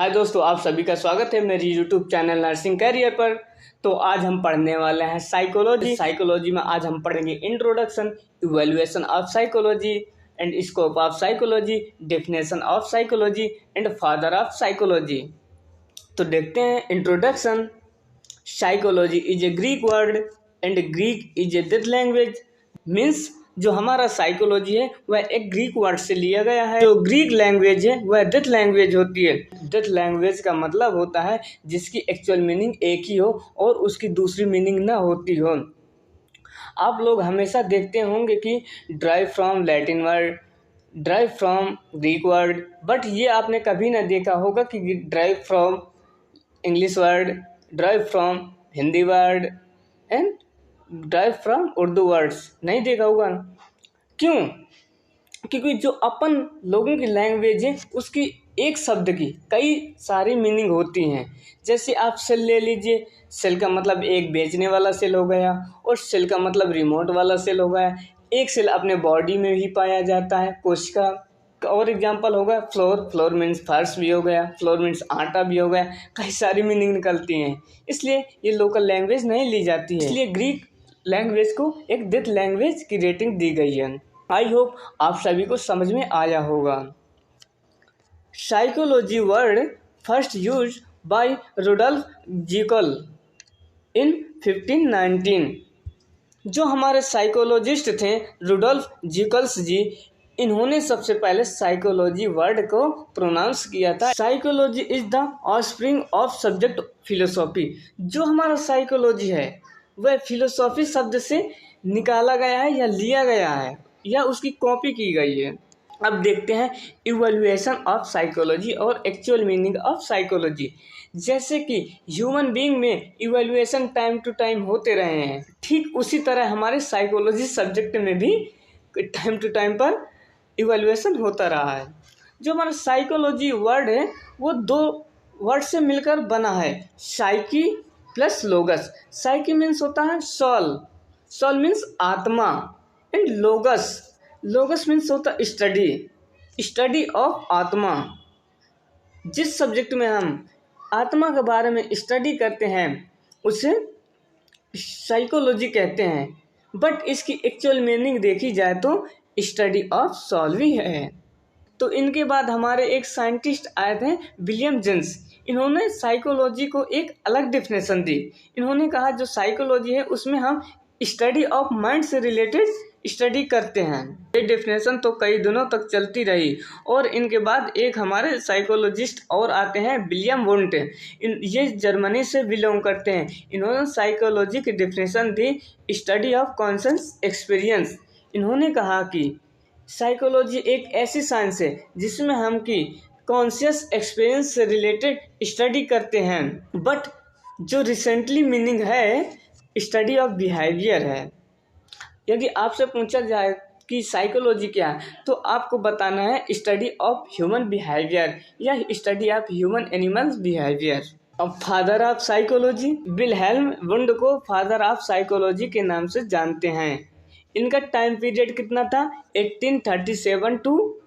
हाय दोस्तों, आप सभी का स्वागत है मेरी यूट्यूब चैनल नर्सिंग कैरियर पर। तो आज हम पढ़ने वाले हैं साइकोलॉजी में आज हम पढ़ेंगे introduction, evaluation of psychology and scope of psychology, definition of psychology and father of psychology. तो देखते हैं introduction. Psychology is a Greek word and Greek is a death language. Means जो हमारा साइकोलॉजी है वह एक ग्रीक वर्ड से लिया गया है। जो ग्रीक लैंग्वेज है वह डेथ लैंग्वेज होती है। डेथ लैंग्वेज का मतलब होता है जिसकी एक्चुअल मीनिंग एक ही हो और उसकी दूसरी मीनिंग ना होती हो। आप लोग हमेशा देखते होंगे कि drive from Latin word, drive from Greek word, but ये आपने कभी ना देखा होगा कि drive from English word, drive from Hindi word and drive from Urdu words नहीं देखा होगा। क्यों? क्योंकि जो अपन लोगों की लैंग्वेज है उसकी एक शब्द की कई सारी मीनिंग होती हैं। जैसे आप सेल ले लीजिए, सेल का मतलब एक बेचने वाला सेल हो गया और सेल का मतलब रिमोट वाला सेल हो गया। एक सेल अपने बॉडी में भी पाया जाता है, कोशिका। और एग्जांपल होगा फ्लोर, फ्लोर मीन्स फर्श भी हो गया, फ्लोर मीन्स आटा भी हो गया। कई सारी मीनिंग निकलती हैं, इसलिए ये लोकल लैंग्वेज नहीं ली जाती है। इसलिए ग्रीक लैंग्वेज को एक डेथ लैंग्वेज की रेटिंग दी गई है। आई होप आप सभी को समझ में आया होगा। Psychology word first use by Rudolf जिकल इन 1519। जो हमारे साइकोलॉजिस्ट थे रुडोल्फ जिकल्स जी, इन्होंने सबसे पहले साइकोलॉजी वर्ड को प्रोनाउंस किया था। Psychology is the offspring of subject philosophy. जो हमारा साइकोलॉजी है वह फिलोसॉफी शब्द से निकाला गया है या लिया गया है या उसकी कॉपी की गई है। अब देखते हैं इवैल्यूएशन ऑफ साइकोलॉजी और एक्चुअल मीनिंग ऑफ साइकोलॉजी। जैसे कि ह्यूमन बीइंग में इवैल्यूएशन टाइम टू टाइम होते रहे हैं, ठीक उसी तरह हमारे साइकोलॉजी सब्जेक्ट में भी टाइम टू टाइम पर इवैल्यूएशन होता रहा है। जो हमारा साइकोलॉजी वर्ड है वो दो वर्ड से मिलकर बना है, साइकी प्लस लोगस। साइकी मीन्स होता है सोल, सोल मीन्स आत्मा, एंड लोगस, लोगस मीन्स होता है स्टडी, स्टडी ऑफ आत्मा। जिस सब्जेक्ट में हम आत्मा के बारे में स्टडी करते हैं उसे साइकोलॉजी कहते हैं। बट इसकी एक्चुअल मीनिंग देखी जाए तो स्टडी ऑफ सोल भी है। तो इनके बाद हमारे एक साइंटिस्ट आए थे, विलियम जेम्स। इन्होंने साइकोलॉजी को एक अलग डेफिनेशन दी। इन्होंने कहा जो साइकोलॉजी है उसमें हम स्टडी ऑफ माइंड से रिलेटेड स्टडी करते हैं। ये डेफिनेशन तो कई दिनों तक चलती रही। और इनके बाद एक हमारे साइकोलॉजिस्ट और आते हैं, विलियम वुंट। ये जर्मनी से बिलोंग करते हैं। इन्होंने साइकोलॉजी की definition the, study of conscious experience. इन्होंने कहा कि साइकोलॉजी एक ऐसी साइंस है जिसमें हम की कॉन्शियस एक्सपीरियंस से रिलेटेड स्टडी करते हैं। बट जो रिसेंटली मीनिंग है स्टडी ऑफ बिहेवियर है। यदि आपसे पूछा जाए कि साइकोलॉजी क्या है तो आपको बताना है स्टडी ऑफ ह्यूमन बिहेवियर या study of human animals behaviour. अब father of psychology, Wilhelm Wundt को फादर ऑफ साइकोलॉजी के नाम से जानते हैं। इनका टाइम पीरियड कितना था? 1837 टू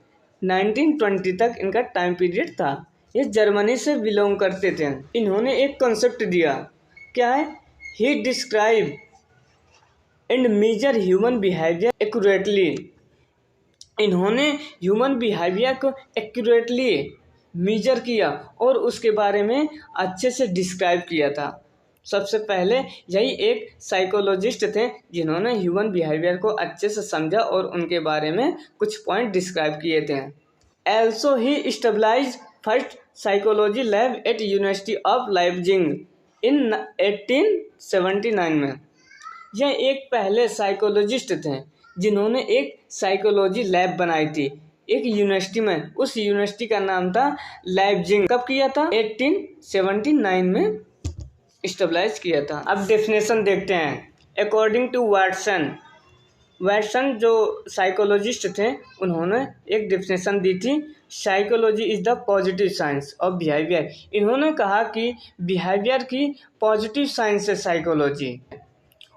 1920 तक इनका टाइम पीरियड था। ये जर्मनी से बिलोंग करते थे। इन्होंने एक कॉन्सेप्ट दिया, क्या है? He describe and measure human behaviour accurately. इन्होंने ह्यूमन बिहेवियर को एक्यूरेटली मेजर किया और उसके बारे में अच्छे से डिस्क्राइब किया था। सबसे पहले यही एक साइकोलॉजिस्ट थे जिन्होंने ह्यूमन बिहेवियर को अच्छे से समझा और उनके बारे में कुछ पॉइंट डिस्क्राइब किए थे। Also he established first psychology lab at University of Leipzig in 1879 में। यह एक पहले साइकोलॉजिस्ट थे जिन्होंने एक साइकोलॉजी लैब बनाई थी एक यूनिवर्सिटी में। उस यूनिवर्सिटी का नाम था लाइप्जिग। कब किया था? 1879 में इस्टेब्लिश किया था। अब डेफिनेशन देखते हैं। अकॉर्डिंग टू वाटसन, वाटसन जो साइकोलॉजिस्ट थे उन्होंने एक डेफिनेशन दी थी, psychology is the positive science of behaviour. इन्होंने कहा कि बिहेवियर की पॉजिटिव साइंस है साइकोलॉजी।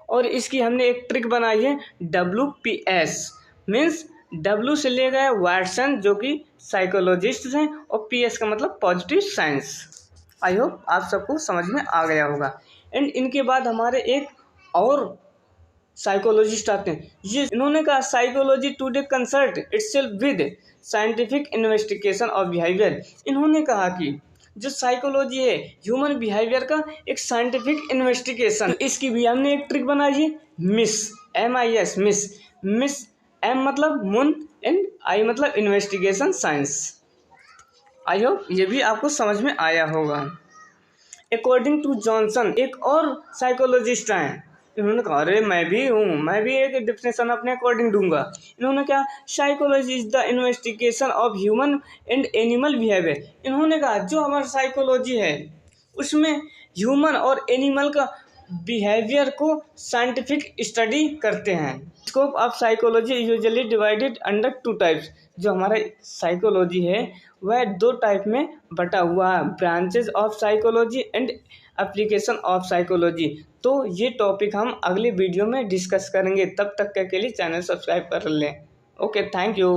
और इसकी हमने एक ट्रिक बनाई है, WPS मीन्स W से ले गए वाटसन जो कि साइकोलॉजिस्ट हैं और PS का मतलब पॉजिटिव साइंस। आई होप आप सबको समझ में आ गया होगा। एंड इनके बाद हमारे एक और साइकोलॉजिस्ट आते हैं। ये इन्होंने कहा psychology today concert itself with scientific investigation of behaviour. इन्होंने कहा कि जो साइकोलॉजी है ह्यूमन बिहेवियर का एक साइंटिफिक इन्वेस्टिगेशन, इसकी भी हमने एक ट्रिक बनाई है MIS मिस M मतलब मून एंड I मतलब इन्वेस्टिगेशन साइंस। आई होप ये भी आपको समझ में आया होगा। अकॉर्डिंग टू जॉनसन एक और साइकोलॉजिस्ट हैं, इन्होंने कहा अरे मैं भी एक डिफिनेशन अपने अकॉर्डिंग दूंगा। इन्होंने क्या, psychology is the investigation of human and animal behaviour. इन्होंने कहा जो हमारा साइकोलॉजी है उसमें ह्यूमन और एनिमल का बिहेवियर को साइंटिफिक स्टडी करते हैं। Scope of psychology usually divided under 2 types. जो हमारा साइकोलॉजी है वह 2 टाइप में बटा हुआ है, branches of psychology and application of psychology. तो ये टॉपिक हम अगले वीडियो में डिस्कस करेंगे। तब तक के लिए चैनल सब्सक्राइब कर लें। Okay, thank you.